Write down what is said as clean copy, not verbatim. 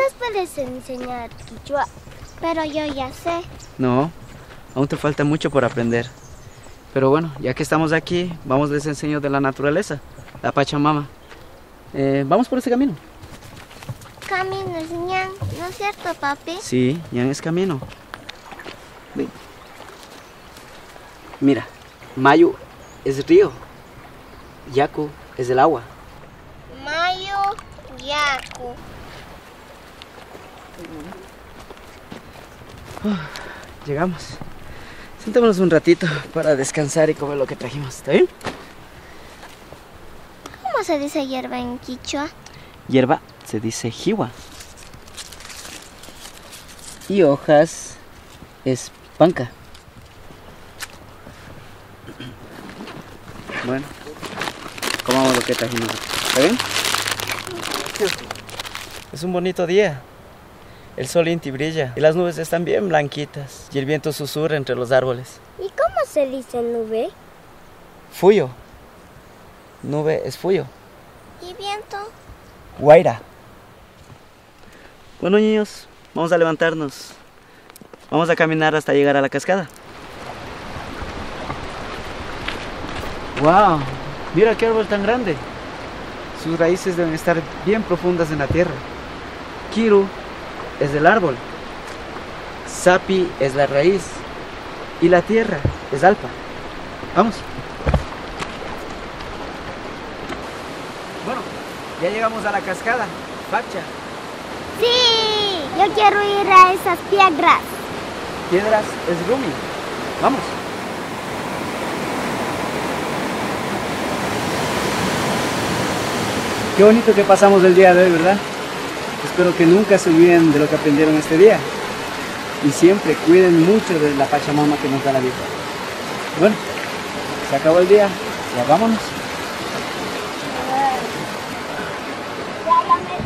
nos puedes enseñar quichua, pero yo ya sé. No, aún te falta mucho por aprender. Pero bueno, ya que estamos aquí, vamos les enseño de la naturaleza, la Pachamama. Vamos por ese camino. Camino es ñan, ¿no es cierto, papi? Sí, ya es camino. Ven. Mira, Mayu es río, Yaku es el agua. Mayo, Yaku. Llegamos. Sentémonos un ratito para descansar y comer lo que trajimos, ¿está bien? ¿Cómo se dice hierba en quichua? Hierba se dice jiwa. Y hojas es panca. Bueno, comamos lo que trajimos. ¿Está bien? Es un bonito día. El sol inti brilla y las nubes están bien blanquitas y el viento susurra entre los árboles. ¿Y cómo se dice nube? Fuyo. Nube es fuyo. ¿Y viento? Guaira. Bueno, niños, vamos a levantarnos. Vamos a caminar hasta llegar a la cascada. ¡Wow! Mira qué árbol tan grande. Sus raíces deben estar bien profundas en la tierra. Kiru es el árbol. Sapi es la raíz. Y la tierra es alpa. Vamos. Bueno, ya llegamos a la cascada. Pacha. Sí, yo quiero ir a esas piedras. Piedras es Rumi. Vamos. Qué bonito que pasamos el día de hoy, ¿verdad? Espero que nunca se olviden de lo que aprendieron este día. Y siempre cuiden mucho de la Pachamama que nos da la vida. Bueno, se acabó el día. Ya vámonos. Ya me